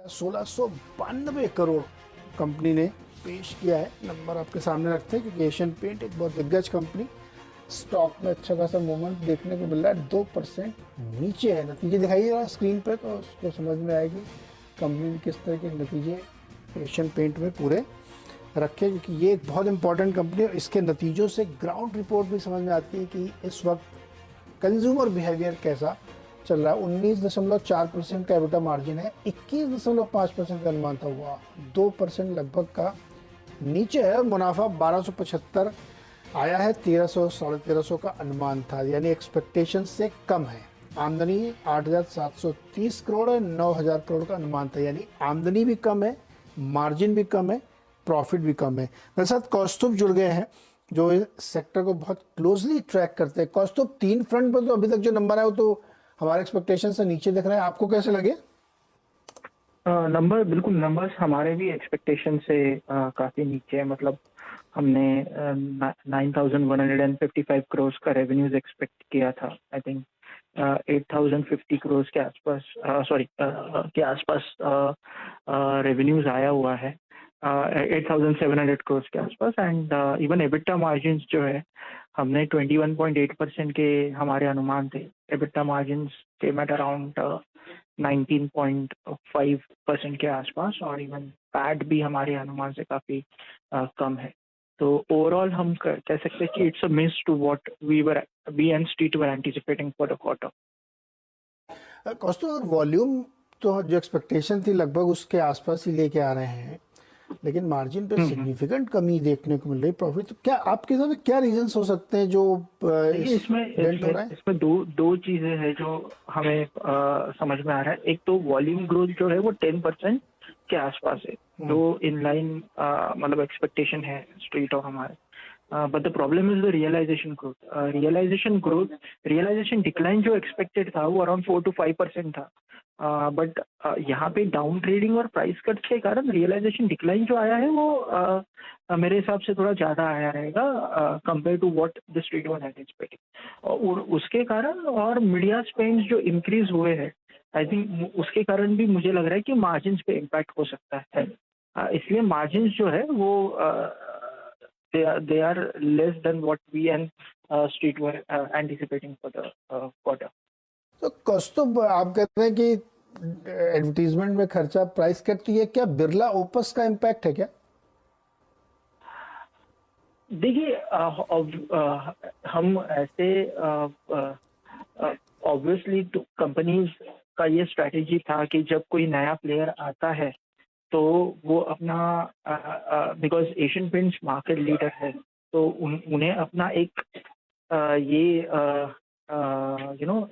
1692 crore company ने पेश किया है। नंबर आपके सामने रखते हैं क्योंकि एशियन पेंट एक बहुत दिग्गज कंपनी, स्टॉक में अच्छा खासा मूवमेंट देखने को मिल रहा है। 2% नीचे है। नतीजे दिखाइए स्क्रीन पे तो उसको समझ में आएगी कंपनी ने किस तरह के नतीजे एशियन पेंट में पूरे रखे, क्योंकि ये एक बहुत इंपॉर्टेंट कंपनी है। इसके नतीजों से ग्राउंड रिपोर्ट भी समझ में आती है कि इस वक्त कंज्यूमर बिहेवियर कैसा चल रहा है। 19.4% का एबिटा मार्जिन है, 21.5% का अनुमान था, हुआ 2% लगभग का नीचे है। और मुनाफा 1275 आया है, 1300 1350 का अनुमान था, यानी एक्सपेक्टेशन से कम है। आमदनी 8730 करोड़ है, 9000 करोड़ का अनुमान था, यानी आमदनी भी कम है, मार्जिन भी कम है, प्रॉफिट भी कम है। मेरे साथ कौस्तुभ जुड़ गए हैं जो इस सेक्टर को बहुत क्लोजली ट्रैक करते हैं। कौस्तुभ, 3 फ्रंट पर तो अभी तक जो नंबर है वो तो हमारे एक्सपेक्टेशन से नीचे दिख रहे हैं, आपको कैसे लगे? नंबर बिल्कुल, नंबर्स हमारे भी एक्सपेक्टेशन से काफ़ी नीचे है। मतलब हमने 9155 करोड़ का रेवेन्यूज एक्सपेक्ट किया था। आई थिंक 8050 करोड़ के आसपास के आसपास रेवेन्यूज आया हुआ है, 8700 करोड़ के आसपास। एंड इवन एबिटा मार्जिन्स जो है हमने 21.8% के हमारे अनुमान थे। EBITDA margins came at around 19.5% के आसपास, और इवन पैट भी हमारे अनुमान से काफ़ी कम है। तो ओवरऑल हम कह सकते हैं कि it's a miss to what we and street were anticipating for the quarter. Kaustubh, और वॉल्यूम तो जो एक्सपेक्टेशन थी लगभग उसके आसपास ही लेके आ रहे हैं, लेकिन मार्जिन पे सिग्निफिकेंट कमी देखने को मिल रही, प्रॉफिट। तो क्या आपके हिसाब से क्या रीजंस हो सकते हैं जो इसमें दो चीजें हैं जो हमें समझ में आ रहा है। एक तो वॉल्यूम ग्रोथ जो है वो 10% के आसपास है, जो इन लाइन मतलब एक्सपेक्टेशन है स्ट्रीट और हमारे। But the problem is the realisation growth. Realisation decline जो एक्सपेक्टेड था वो अराउंड 4 to 5% था, बट यहाँ पे डाउन ट्रेडिंग और प्राइस कट के कारण रियलाइजेशन डिक्लाइन जो आया है वो मेरे हिसाब से थोड़ा ज़्यादा आया रहेगा compare to what the street was anticipating. और उसके कारण और मीडिया स्पेंड्स जो इंक्रीज हुए हैं, आई थिंक उसके कारण भी मुझे लग रहा है कि मार्जिन्स पे इम्पैक्ट हो सकता है। इसलिए मार्जिन्स जो है वो they are less than what we and street were anticipating for the quarter. तो कौस्तुभ, आप कहते हैं कि एडवर्टीजमेंट में खर्चा प्राइस कट, तो ये क्या बिरला ओपस का इम्पैक्ट है क्या? देखिए, हम ऐसे ऑब्वियसली तो कंपनीज का ये स्ट्रैटेजी था कि जब कोई नया प्लेयर आता है तो वो अपना because Asian paints market leader है, तो उन्हें अपना एक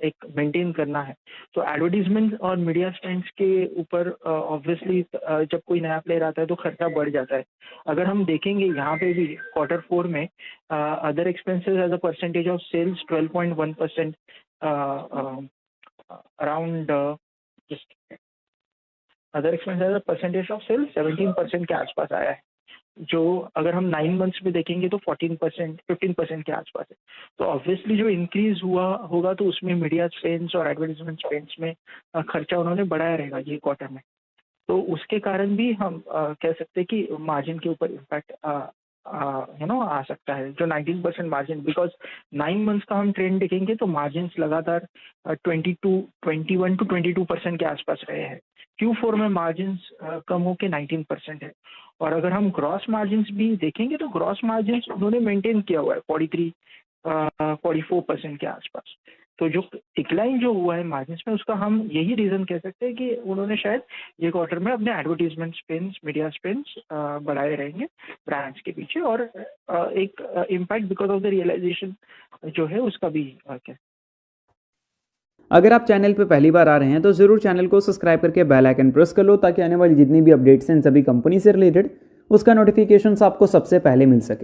एक मेंटेन करना है। तो एडवर्टीजमेंट और मीडिया स्पेंड्स के ऊपर ऑब्वियसली जब कोई नया प्लेयर आता है तो खर्चा बढ़ जाता है। अगर हम देखेंगे यहाँ पे भी Q4 में other expenses as a percentage of sales 12.1%, around other expenses as a percentage of sales 17% के आसपास आया है, जो अगर हम 9 मंथ्स में देखेंगे तो 15% के आसपास है। तो ऑब्वियसली जो इंक्रीज हुआ होगा तो उसमें मीडिया स्पेंड्स और एडवर्टाइजमेंट स्पेंड्स में खर्चा उन्होंने बढ़ाया रहेगा ये क्वार्टर में। तो उसके कारण भी हम कह सकते हैं कि मार्जिन के ऊपर इम्पैक्ट आ सकता है। जो 19% मार्जिन, बिकॉज 9 मंथ्स का हम ट्रेंड देखेंगे तो मार्जिन लगातार 21 to 22% के आसपास रहे हैं। Q4 में मार्जिन कम होकर 19% है। और अगर हम ग्रॉस मार्जिन भी देखेंगे तो ग्रॉस मार्जिन उन्होंने मेंटेन किया हुआ है 44% के आसपास। तो जो डिक्लाइन जो हुआ है मार्जिन में, उसका हम यही रीजन कह सकते हैं कि उन्होंने शायद ये क्वार्टर में अपने एडवर्टीजमेंट स्पेंड्स, मीडिया स्पेंड्स बढ़ाए रहेंगे ब्रांड्स के पीछे, और एक impact because of the realisation जो है उसका भी क्या। अगर आप चैनल पर पहली बार आ रहे हैं तो ज़रूर चैनल को सब्सक्राइब करके बेल आइकन प्रेस कर लो, ताकि आने वाली जितनी भी अपडेट्स हैं सभी कंपनी से रिलेटेड उसका नोटिफिकेशन आपको सबसे पहले मिल सके।